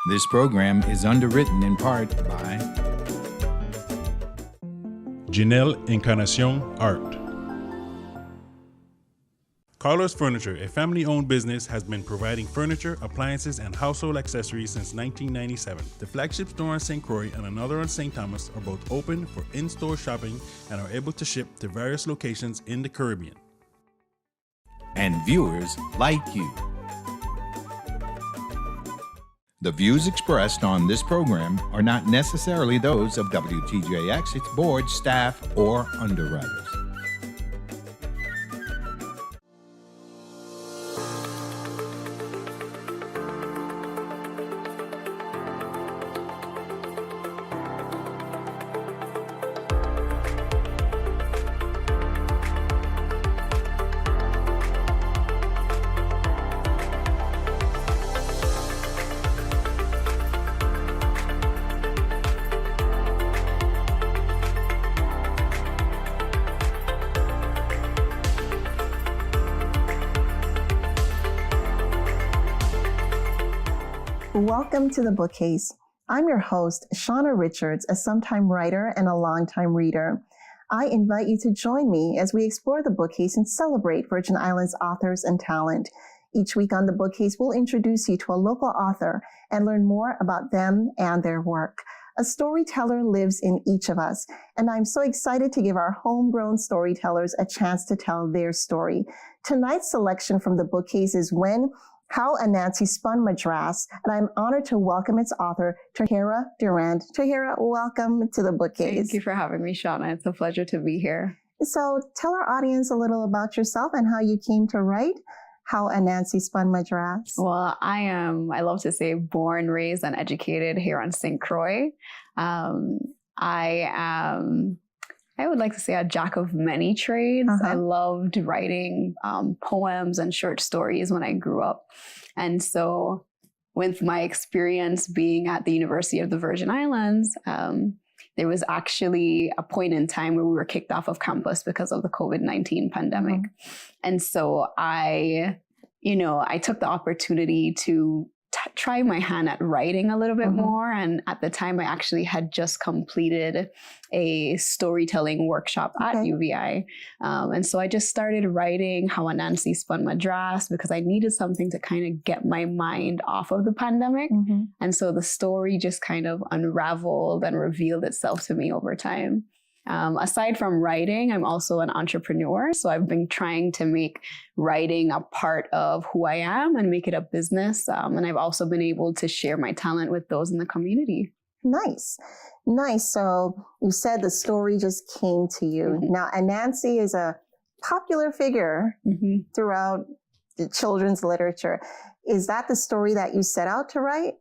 This program is underwritten in part by Janelle Encarnacion Art. Carlos Furniture, a family-owned business, has been providing furniture, appliances, and household accessories since 1997. The flagship store on St. Croix and another on St. Thomas are both open for in-store shopping and are able to ship to various locations in the Caribbean. and viewers like you. The views expressed on this program are not necessarily those of WTJX, its board, staff, or underwriters. Welcome to the Bookcase. I'm your host, Shawna Richards, a sometime writer and a longtime reader. I invite you to join me as we explore the bookcase and celebrate Virgin Islands authors and talent. Each week on the Bookcase, we'll introduce you to a local author and learn more about them and their work. A storyteller lives in each of us, and I'm so excited to give our homegrown storytellers a chance to tell their story. Tonight's selection from the Bookcase is How Anansi Spun Madras, and I'm honored to welcome its author, Torher Durand. Torher, welcome to the Bookcase. Thank you for having me, Shawna. It's a pleasure to be here. So tell our audience a little about yourself and how you came to write How Anansi Spun Madras. Well, I love to say, born, raised, and educated here on St. Croix. I would like to say a jack of many trades. I loved writing poems and short stories when I grew up. And so with my experience being at the University of the Virgin Islands, there was actually a point in time where we were kicked off of campus because of the COVID-19 pandemic. And so I took the opportunity to try my hand at writing a little bit more. And at the time, I actually had just completed a storytelling workshop at UVI. And so I just started writing How Anansi Spun Madras because I needed something to kind of get my mind off of the pandemic. And so the story just kind of unraveled and revealed itself to me over time. Aside from writing, I'm also an entrepreneur. So I've been trying to make writing a part of who I am and make it a business. And I've also been able to share my talent with those in the community. Nice. So you said the story just came to you. Now, Anansi is a popular figure throughout the children's literature. Is that the story that you set out to write?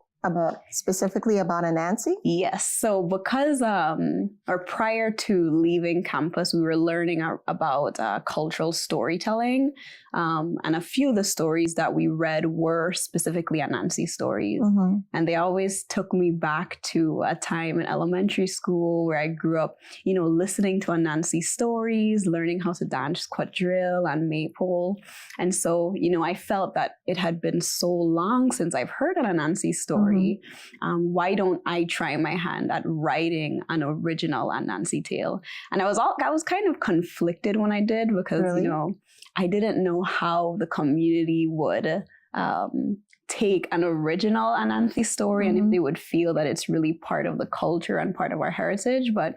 Specifically about Anansi? Yes. So because, or prior to leaving campus, we were learning about cultural storytelling. And a few of the stories that we read were specifically Anansi stories. And they always took me back to a time in elementary school where I grew up, listening to Anansi stories, learning how to dance quadrille and maypole. And so, I felt that it had been so long since I've heard an Anansi story. Why don't I try my hand at writing an original Anansi tale? And I was kind of conflicted when I did because, I didn't know how the community would take an original Anansi story and if they would feel that it's really part of the culture and part of our heritage. But,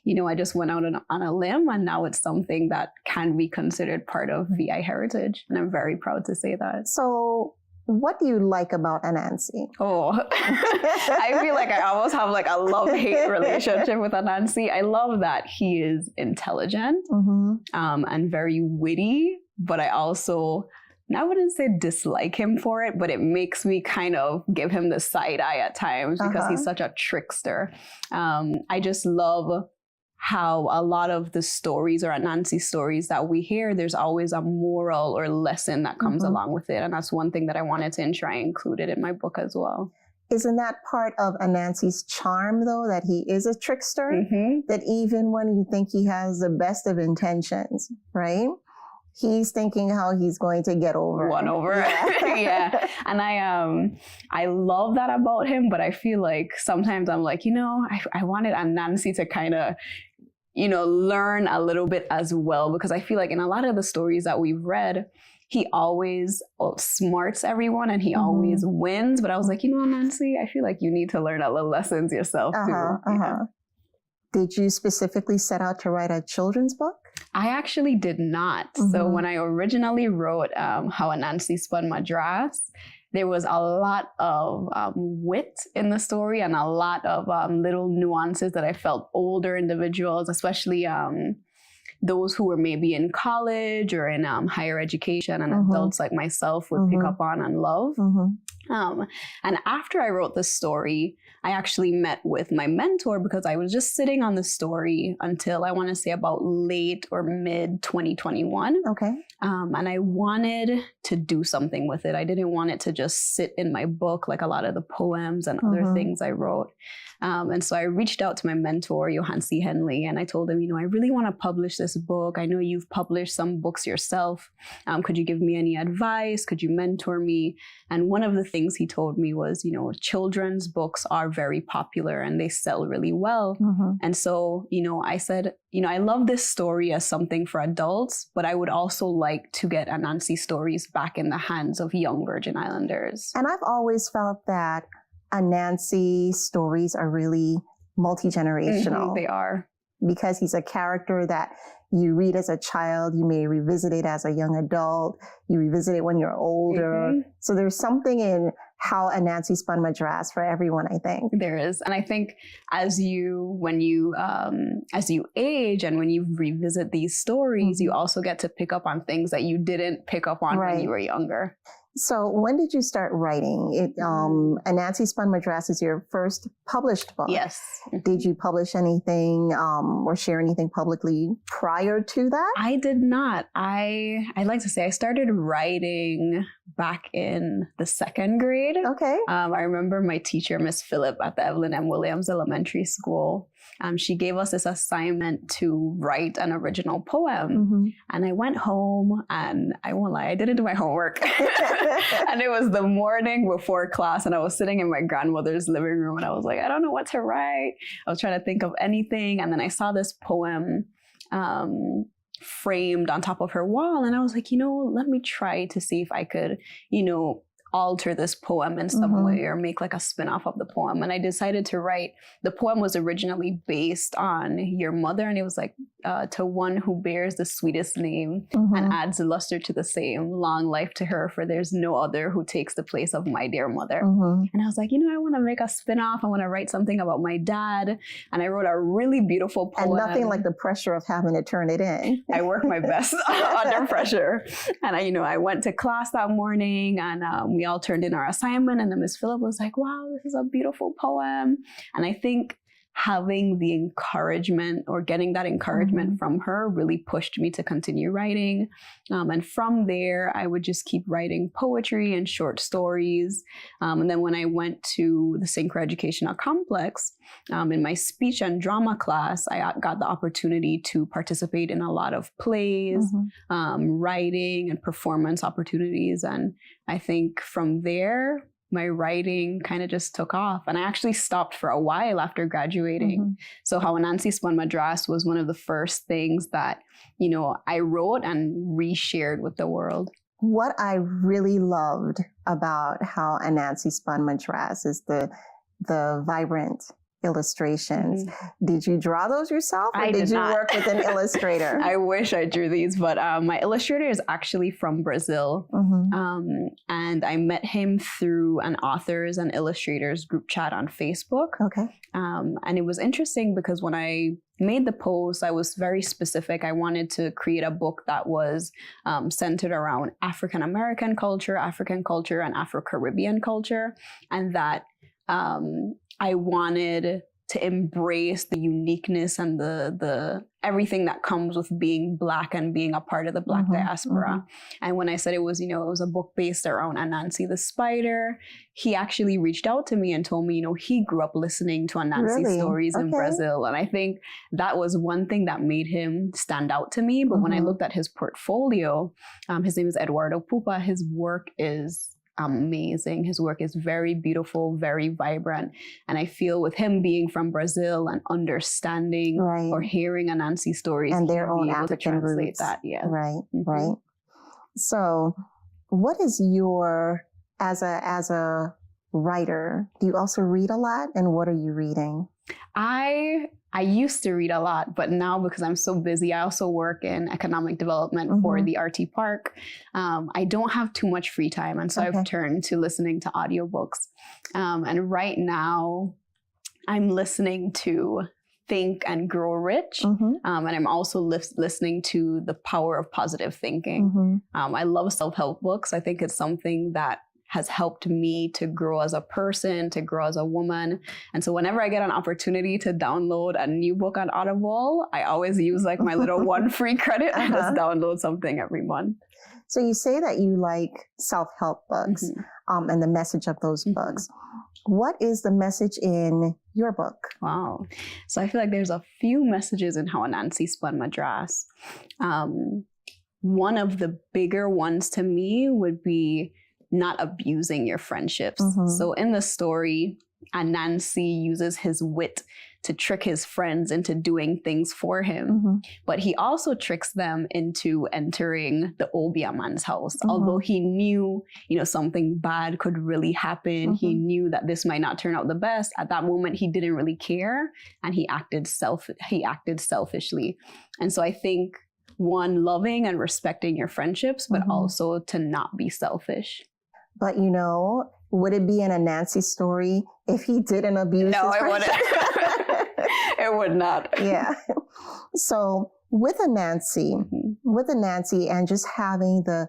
I just went out on a limb and now it's something that can be considered part of VI heritage. And I'm very proud to say that. So what do you like about Anansi? Oh, I feel like I almost have like a love-hate relationship with Anansi. I love that he is intelligent and very witty, but I wouldn't say dislike him for it, but it makes me kind of give him the side eye at times because he's such a trickster. I just love how a lot of the stories or Anansi stories that we hear, there's always a moral or lesson that comes along with it. And that's one thing that I wanted to try and include it in my book as well. Isn't that part of Anansi's charm, though, that he is a trickster? That even when you think he has the best of intentions, right? He's thinking how he's going to get over. Won over. Yeah. Yeah. And I love that about him, but I feel like sometimes I'm like, I wanted Anansi to kind of, learn a little bit as well, because I feel like in a lot of the stories that we've read, he always outsmarts everyone and he always wins. But I was like, Nancy, I feel like you need to learn a little lessons yourself too. Yeah. Did you specifically set out to write a children's book? I actually did not. So when I originally wrote How Anansi Spun Madras, there was a lot of wit in the story and a lot of little nuances that I felt older individuals, especially those who were maybe in college or in higher education and adults like myself would pick up on and love. And after I wrote the story, I actually met with my mentor because I was just sitting on the story until I want to say about late or mid 2021. Okay. And I wanted to do something with it. I didn't want it to just sit in my book like a lot of the poems and other things I wrote. And so I reached out to my mentor, Johan C. Henley, and I told him, I really want to publish this book. I know you've published some books yourself. Could you give me any advice? Could you mentor me? And one of the things he told me was, children's books are very popular and they sell really well. And so, I said, I love this story as something for adults, but I would also like to get Anansi stories back in the hands of young Virgin Islanders. And I've always felt that Anansi stories are really multi-generational. They are. Because he's a character that you read as a child, you may revisit it as a young adult, you revisit it when you're older. So there's something in how Anansi Spun Madras for everyone, I think. There is. And I think as you age and when you revisit these stories, you also get to pick up on things that you didn't pick up on when you were younger. So when did you start writing? Anansi Spun Madras is your first published book. Yes. Did you publish anything or share anything publicly prior to that? I did not. I'd like to say I started writing back in the second grade. Okay. I remember my teacher, Miss Phillip, at the Evelyn M. Williams Elementary School. She gave us this assignment to write an original poem. And I went home and I won't lie, I didn't do my homework. And it was the morning before class and I was sitting in my grandmother's living room and I was like, I don't know what to write. I was trying to think of anything. And then I saw this poem framed on top of her wall. And I was like, let me try to see if I could, alter this poem in some way or make like a spin-off of the poem. And I decided to write, the poem was originally based on your mother and it was like, to one who bears the sweetest name and adds luster to the same, long life to her, for there's no other who takes the place of my dear mother. And I was like, I want to make a spin-off. I want to write something about my dad. And I wrote a really beautiful poem. And nothing like the pressure of having to turn it in. I worked my best under pressure. And I went to class that morning and we all turned in our assignment. And then Miss Phillip was like, wow, this is a beautiful poem. And I think having the encouragement or getting that encouragement from her really pushed me to continue writing. And from there, I would just keep writing poetry and short stories. And then when I went to the St. Croix Educational Complex, in my speech and drama class, I got the opportunity to participate in a lot of plays, writing and performance opportunities. And I think from there, my writing kind of just took off. And I actually stopped for a while after graduating. So How Anansi Spun Madras was one of the first things that, I wrote and reshared with the world. What I really loved about How Anansi Spun Madras is the vibrant illustrations. Did you draw those yourself or did you work with an illustrator? I wish I drew these, but my illustrator is actually from Brazil. And I met him through an authors and illustrators group chat on Facebook. Okay. And it was interesting because when I made the post, I was very specific. I wanted to create a book that was centered around African American culture, and Afro-Caribbean culture, and that I wanted to embrace the uniqueness and the everything that comes with being Black and being a part of the Black diaspora. And when I said it was, it was a book based around Anansi the spider, he actually reached out to me and told me, he grew up listening to Anansi stories in Brazil. And I think that was one thing that made him stand out to me. But when I looked at his portfolio, his name is Eduardo Pupa, his work is amazing. His work is very beautiful, very vibrant. And I feel with him being from Brazil and understanding or hearing Anansi stories and their own African roots. That, Right. So what is your, as a writer, do you also read a lot? And what are you reading? I used to read a lot, but now because I'm so busy, I also work in economic development for the RT Park. I don't have too much free time. And so I've turned to listening to audiobooks. And right now I'm listening to Think and Grow Rich. And I'm also listening to The Power of Positive Thinking. I love self-help books. I think it's something that has helped me to grow as a person, to grow as a woman. And so whenever I get an opportunity to download a new book on Audible, I always use like my little one free credit and just download something every month. So you say that you like self-help books and the message of those books. What is the message in your book? Wow. So I feel like there's a few messages in How Anansi Spun Madras. One of the bigger ones to me would be not abusing your friendships. So in the story, Anansi uses his wit to trick his friends into doing things for him. But he also tricks them into entering the Obia man's house. Although he knew, something bad could really happen. He knew that this might not turn out the best. At that moment, he didn't really care. And he acted selfishly. And so I think one, loving and respecting your friendships, but also to not be selfish. But would it be an Anansi story if he didn't abuse his friendship? No, it wouldn't. It would not. Yeah. So with Anansi and just having the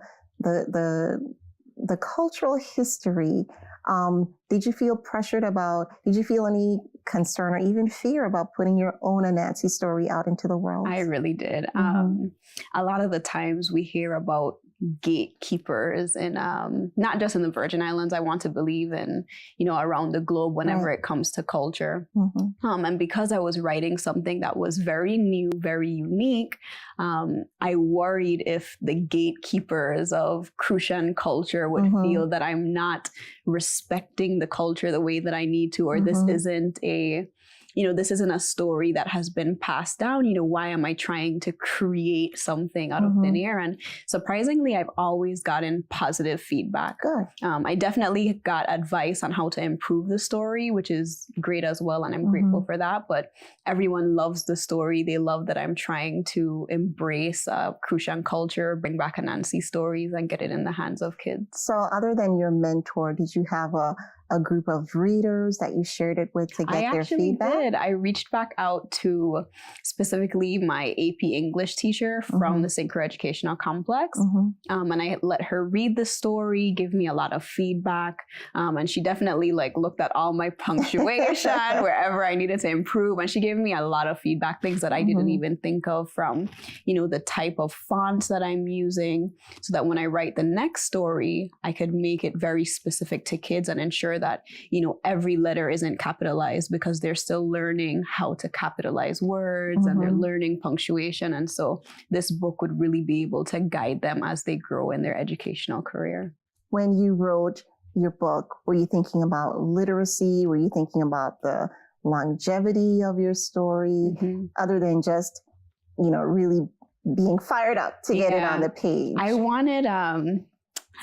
cultural history, did you feel did you feel any concern or even fear about putting your own Anansi story out into the world? I really did. A lot of the times we hear about gatekeepers and not just in the Virgin Islands, I want to believe in, around the globe whenever it comes to culture. And because I was writing something that was very new, very unique, I worried if the gatekeepers of Crucian culture would feel that I'm not respecting the culture the way that I need to, or this isn't this isn't a story that has been passed down. Why am I trying to create something out of thin air? And surprisingly, I've always gotten positive feedback. Good. I definitely got advice on how to improve the story, which is great as well. And I'm grateful for that. But everyone loves the story. They love that I'm trying to embrace Crucian culture, bring back Anansi stories and get it in the hands of kids. So other than your mentor, did you have a group of readers that you shared it with to get their feedback? I actually did. I reached back out to specifically my AP English teacher from the St. Croix Educational Complex. And I let her read the story, give me a lot of feedback. And she definitely looked at all my punctuation, wherever I needed to improve. And she gave me a lot of feedback, things that I didn't even think of, from, the type of fonts that I'm using, so that when I write the next story, I could make it very specific to kids and ensure that, every letter isn't capitalized, because they're still learning how to capitalize words and they're learning punctuation. And so this book would really be able to guide them as they grow in their educational career. When you wrote your book, were you thinking about literacy? Were you thinking about the longevity of your story, other than just, really being fired up to get it on the page?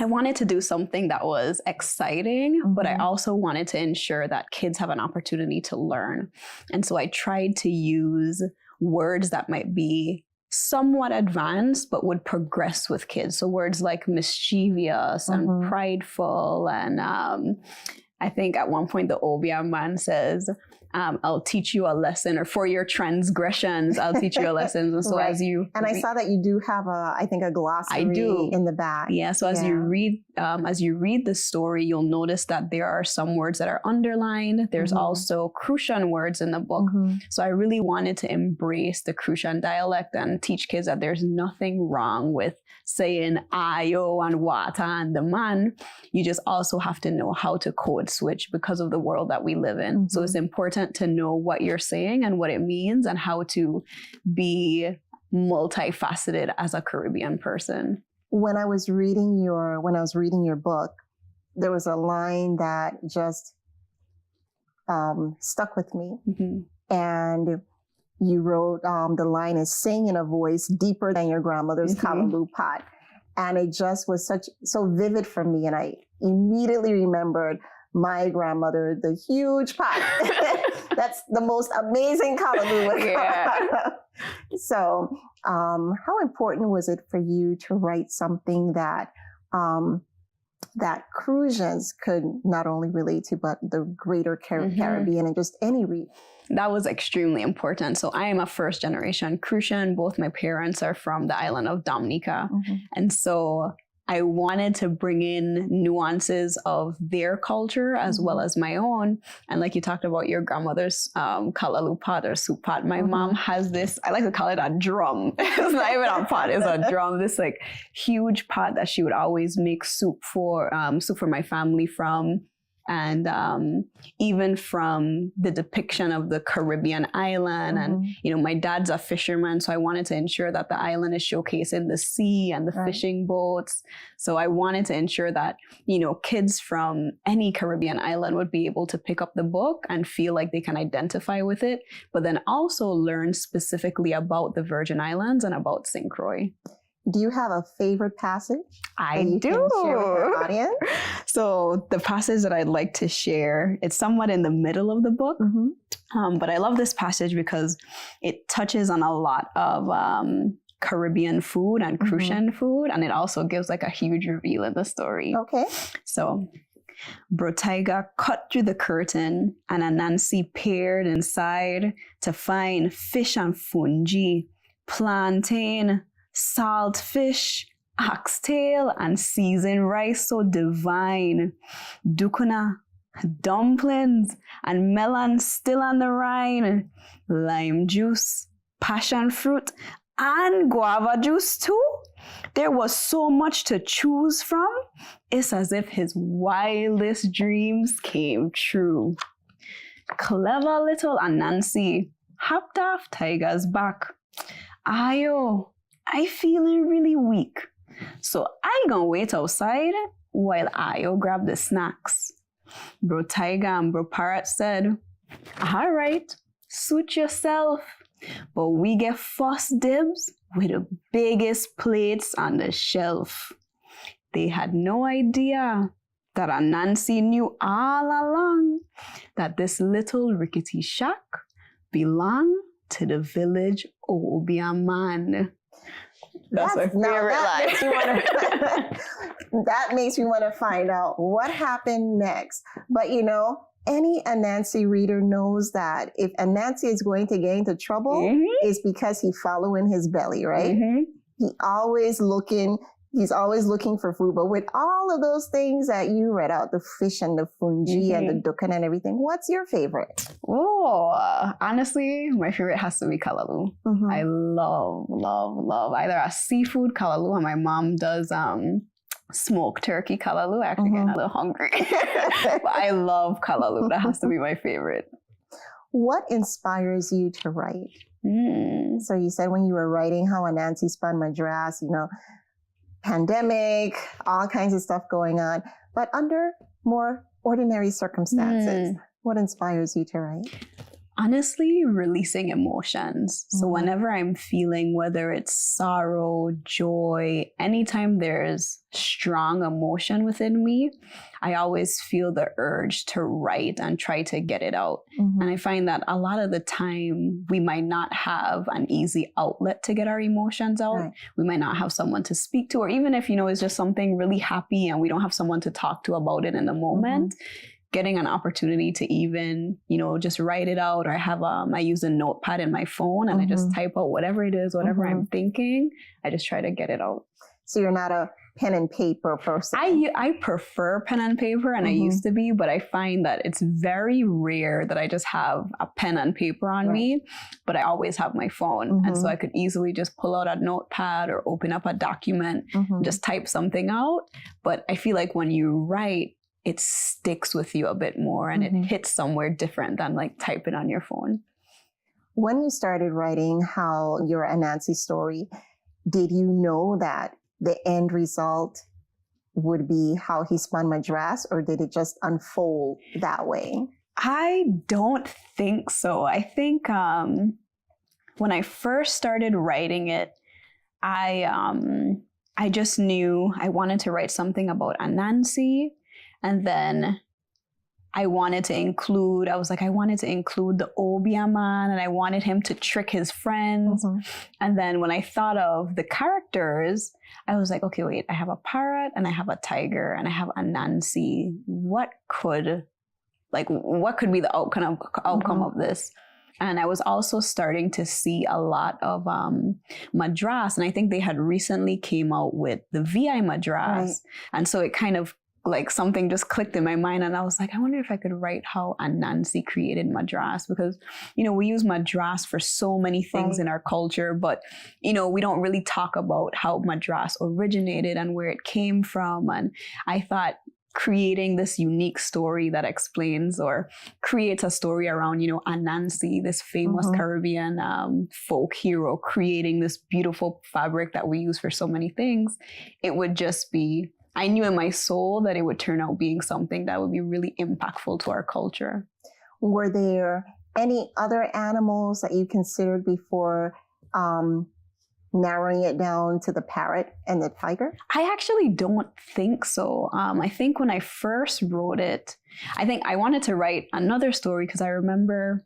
I wanted to do something that was exciting, but I also wanted to ensure that kids have an opportunity to learn. And so I tried to use words that might be somewhat advanced, but would progress with kids. So words like mischievous and prideful. And I think at one point the Obia man says, I'll teach you a lesson, or for your transgressions, I'll teach you a lesson. And so Right. as you And I saw that you do have I think a glossary in the back. Yeah. So as you read the story, you'll notice that there are some words that are underlined. There's also Crucian words in the book. So I really wanted to embrace the Crucian dialect and teach kids that there's nothing wrong with saying ayo and water and the man. You just also have to know how to code switch because of the world that we live in. So it's important to know what you're saying and what it means and how to be multifaceted as a Caribbean person. When I was reading your book, there was a line that just stuck with me. And you wrote, the line is sing in a voice deeper than your grandmother's callaloo pot. And it just was so vivid for me. And I immediately remembered my grandmother, the huge pot. That's the most amazing callaloo. Yeah. So how important was it for you to write something that that Crucians could not only relate to, but the greater Caribbean and just any region? That was extremely important. So I am a first generation Crucian. Both my parents are from the island of Dominica. And so I wanted to bring in nuances of their culture as well as my own. And like you talked about your grandmother's callaloo pot or soup pot, my mom has this, I like to call it a drum. It's not even a pot, it's a drum. This like huge pot that she would always make soup for my family from. And even from the depiction of the Caribbean island. And, you know, my dad's a fisherman, so I wanted to ensure that the island is showcasing the sea and the fishing boats. So I wanted to ensure that, you know, kids from any Caribbean island would be able to pick up the book and feel like they can identify with it, but then also learn specifically about the Virgin Islands and about St. Croix. Do you have a favorite passage? I do. Can share with our audience? So the passage that I'd like to share, it's somewhat in the middle of the book, but I love this passage because it touches on a lot of Caribbean food and Crucian food, and it also gives like a huge reveal in the story. Okay. So, Brotaiga cut through the curtain, and Anansi peered inside to find fish and fungi, plantain, salt fish, oxtail, and seasoned rice so divine. Dukuna, dumplings, and melon still on the rind. Lime juice, passion fruit, and guava juice too. There was so much to choose from. It's as if his wildest dreams came true. Clever little Anansi hopped off Tiger's back. Ayo, I feeling really weak, so I gonna wait outside while Ayo grab the snacks. Bro Tiger and Bro Parrot said, all right, suit yourself, but we get first dibs with the biggest plates on the shelf. They had no idea that Anansi knew all along that this little rickety shack belonged to the village Obeah man. That's my favorite line. That makes me want to find out what happened next. But you know, any Anansi reader knows that if Anansi is going to get into trouble, it's because he's following his belly, right? He's always looking for food. But with all of those things that you read out, the fish and the fungi and the dukan and everything, what's your favorite? Oh, honestly, my favorite has to be callaloo. I love either a seafood callaloo, and my mom does smoked turkey callaloo. I actually get a little hungry. But I love callaloo. That has to be my favorite. What inspires you to write? So you said when you were writing how Anansi spun Madras, you know, pandemic, all kinds of stuff going on, but under more ordinary circumstances. What inspires you to write? Honestly, releasing emotions. So whenever I'm feeling, whether it's sorrow, joy, anytime there's strong emotion within me, I always feel the urge to write and try to get it out. And I find that a lot of the time we might not have an easy outlet to get our emotions out. We might not have someone to speak to, or even if, you know, it's just something really happy and we don't have someone to talk to about it in the moment, getting an opportunity to even, just write it out, or I use a notepad in my phone and I just type out whatever it is, whatever I'm thinking. I just try to get it out. So you're not a pen and paper person? I prefer pen and paper, and I used to be, but I find that it's very rare that I just have a pen and paper on me, but I always have my phone. And so I could easily just pull out a notepad or open up a document, and just type something out. But I feel like when you write, it sticks with you a bit more, and it hits somewhere different than like typing on your phone. When you started writing your Anansi story, did you know that the end result would be how he spun Madras, or did it just unfold that way? I don't think so. I think when I first started writing it, I just knew I wanted to write something about Anansi, and then I wanted to include the Obia man, and I wanted him to trick his friends. And then when I thought of the characters, I was like, okay, wait, I have a parrot and I have a tiger and I have Anansi. What could be the outcome of this? And I was also starting to see a lot of Madras, and I think they had recently came out with the VI Madras. And so it kind of like something just clicked in my mind, and I was like, I wonder if I could write how Anansi created Madras, because, we use Madras for so many things in our culture, but, we don't really talk about how Madras originated and where it came from. And I thought creating this unique story that explains or creates a story around, Anansi, this famous Caribbean folk hero, creating this beautiful fabric that we use for so many things, it would just be, I knew in my soul that it would turn out being something that would be really impactful to our culture. Were there any other animals that you considered before narrowing it down to the parrot and the tiger? I actually don't think so. I think when I first wrote it, I think I wanted to write another story, because I remember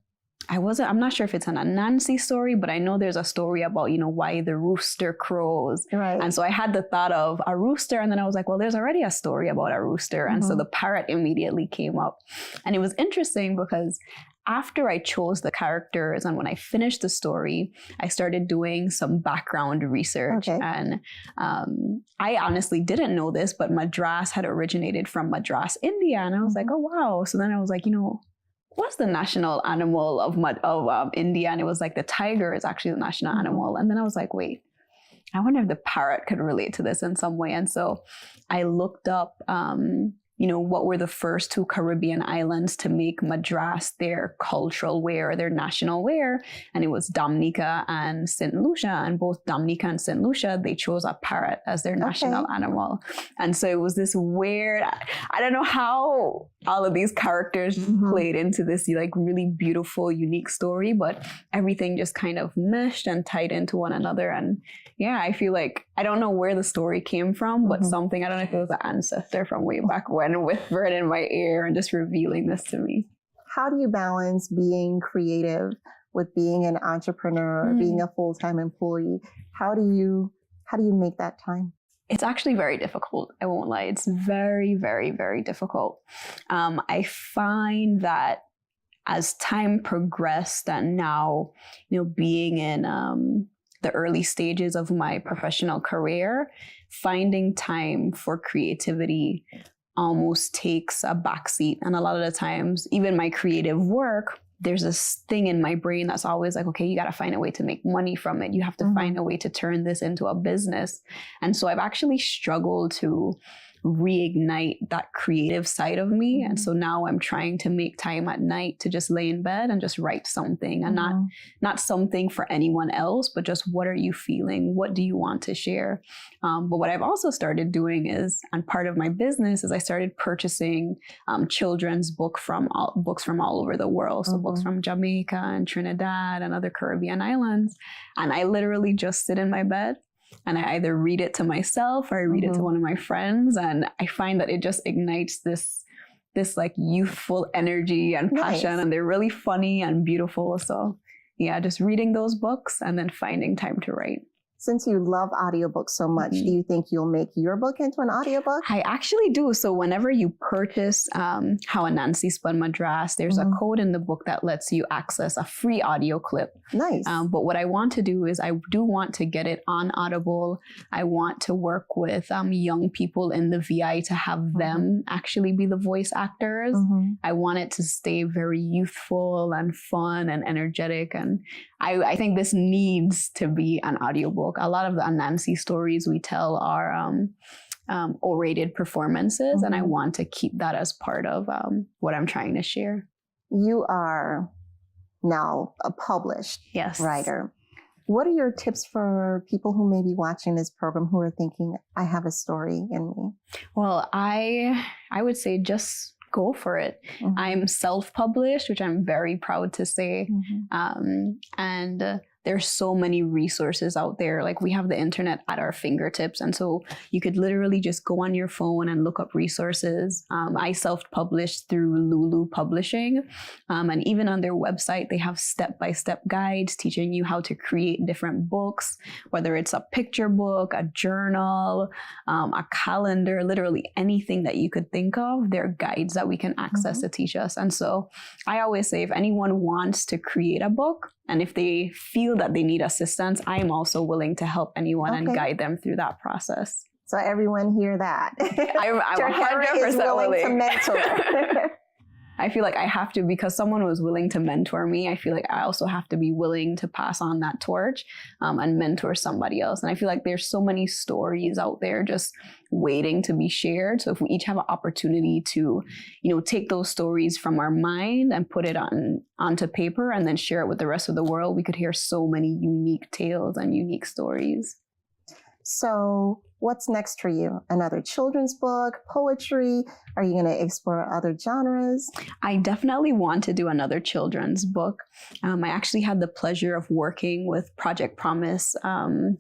I'm not sure if it's an Anansi story, but I know there's a story about, why the rooster crows. Right. And so I had the thought of a rooster, and then I was like, well, there's already a story about a rooster. And so the parrot immediately came up. And it was interesting because after I chose the characters and when I finished the story, I started doing some background research. And I honestly didn't know this, but Madras had originated from Madras, India. And I was like, oh, wow. So then I was like, what's the national animal of India? And it was like the tiger is actually the national animal. And then I was like, wait, I wonder if the parrot could relate to this in some way. And so I looked up, what were the first two Caribbean islands to make Madras their cultural wear, or their national wear. And it was Dominica and St. Lucia. And both Dominica and St. Lucia, they chose a parrot as their national animal. And so it was this weird, I don't know how all of these characters played into this like really beautiful, unique story, but everything just kind of meshed and tied into one another. And yeah, I feel like, I don't know where the story came from, but something, I don't know if it was an ancestor from way back when whispered in my ear and just revealing this to me. How do you balance being creative with being an entrepreneur, being a full-time employee? How do you make that time? It's actually very difficult. I won't lie. It's very, very, very difficult. I find that as time progressed, and now, being in the early stages of my professional career, finding time for creativity almost takes a backseat. And a lot of the times, even my creative work, there's this thing in my brain that's always like, okay, you got to find a way to make money from it. You have to find a way to turn this into a business. And so I've actually struggled to reignite that creative side of me. And so now I'm trying to make time at night to just lay in bed and just write something, and not something for anyone else, but just what are you feeling? What do you want to share? But what I've also started doing is, and part of my business is, I started purchasing children's books from all over the world. So books from Jamaica and Trinidad and other Caribbean islands. And I literally just sit in my bed and I either read it to myself or I read it to one of my friends. And I find that it just ignites this like youthful energy and passion. And they're really funny and beautiful. So yeah, just reading those books and then finding time to write. Since you love audiobooks so much, do you think you'll make your book into an audiobook? I actually do. So whenever you purchase How Anansi Spun Madras, there's a code in the book that lets you access a free audio clip. Nice. But what I want to do is I do want to get it on Audible. I want to work with young people in the VI to have them actually be the voice actors. I want it to stay very youthful and fun and energetic. And I think this needs to be an audiobook. A lot of the Anansi stories we tell are orated performances, and I want to keep that as part of what I'm trying to share. You are now a published writer. What are your tips for people who may be watching this program who are thinking, I have a story in me? Well, I would say just go for it. I'm self-published, which I'm very proud to say. And there's so many resources out there. Like, we have the internet at our fingertips. And so you could literally just go on your phone and look up resources. I self-published through Lulu Publishing. And even on their website, they have step-by-step guides teaching you how to create different books, whether it's a picture book, a journal, a calendar, literally anything that you could think of. There are guides that we can access to teach us. And so I always say, if anyone wants to create a book, and if they feel that they need assistance, I am also willing to help anyone and guide them through that process. So everyone hear that. I'm 100% is willing to mentor. I feel like I have to, because someone was willing to mentor me, I feel like I also have to be willing to pass on that torch and mentor somebody else. And I feel like there's so many stories out there just waiting to be shared. So if we each have an opportunity to, take those stories from our mind and put it onto paper and then share it with the rest of the world, we could hear so many unique tales and unique stories. So what's next for you? Another children's book, poetry? Are you going to explore other genres? I definitely want to do another children's book. I actually had the pleasure of working with Project Promise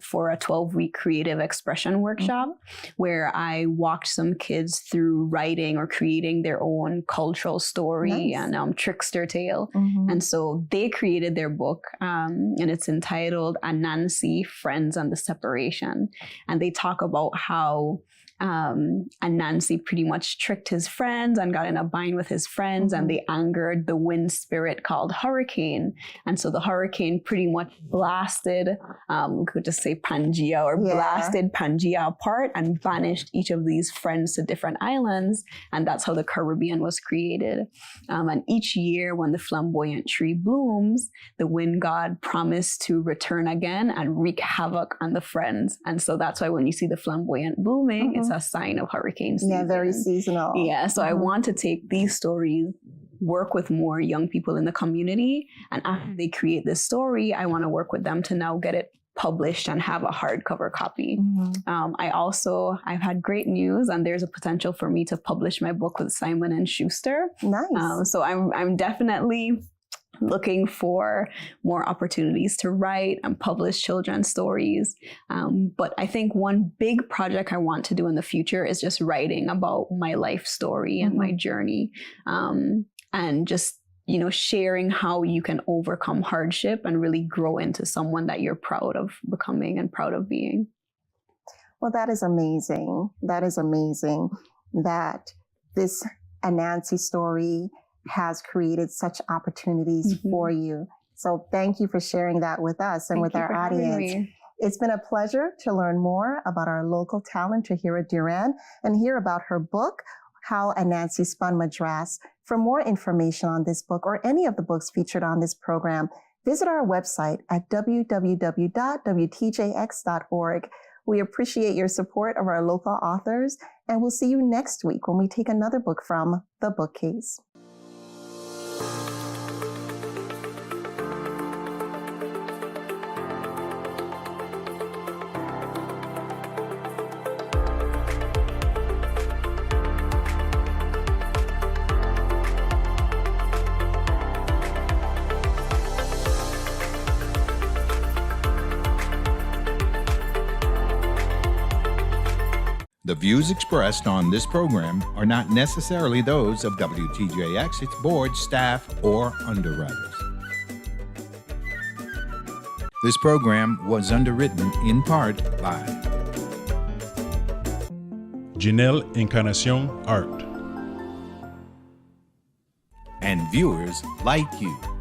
for a 12-week creative expression workshop where I walked some kids through writing or creating their own cultural story and trickster tale. And so they created their book and it's entitled Anansi, Friends and the Separation. And they talk about how Anansi pretty much tricked his friends and got in a bind with his friends, and they angered the wind spirit called Hurricane. And so the hurricane pretty much blasted, we could just say Pangea, or blasted Pangea apart and banished each of these friends to different islands. And that's how the Caribbean was created. And each year when the flamboyant tree blooms, the wind god promised to return again and wreak havoc on the friends. And so that's why when you see the flamboyant blooming, it's a sign of hurricane season. Yeah, very seasonal. Yeah, so I want to take these stories, work with more young people in the community, and after they create this story, I want to work with them to now get it published and have a hardcover copy. I've had great news, and there's a potential for me to publish my book with Simon & Schuster. Nice. So I'm definitely looking for more opportunities to write and publish children's stories. But I think one big project I want to do in the future is just writing about my life story and my journey. And just, sharing how you can overcome hardship and really grow into someone that you're proud of becoming and proud of being. Well, that is amazing. That is amazing that this Anansi story has created such opportunities for you. So thank you for sharing that with us and with our audience. It's been a pleasure to learn more about our local talent, Torher Duran, and hear about her book, How Anansi Spun Madras. For more information on this book or any of the books featured on this program, visit our website at www.wtjx.org. We appreciate your support of our local authors, and we'll see you next week when we take another book from the Bookcase. The views expressed on this program are not necessarily those of WTJX, its board, staff, or underwriters. This program was underwritten in part by Janelle Encarnacion Art. and viewers like you.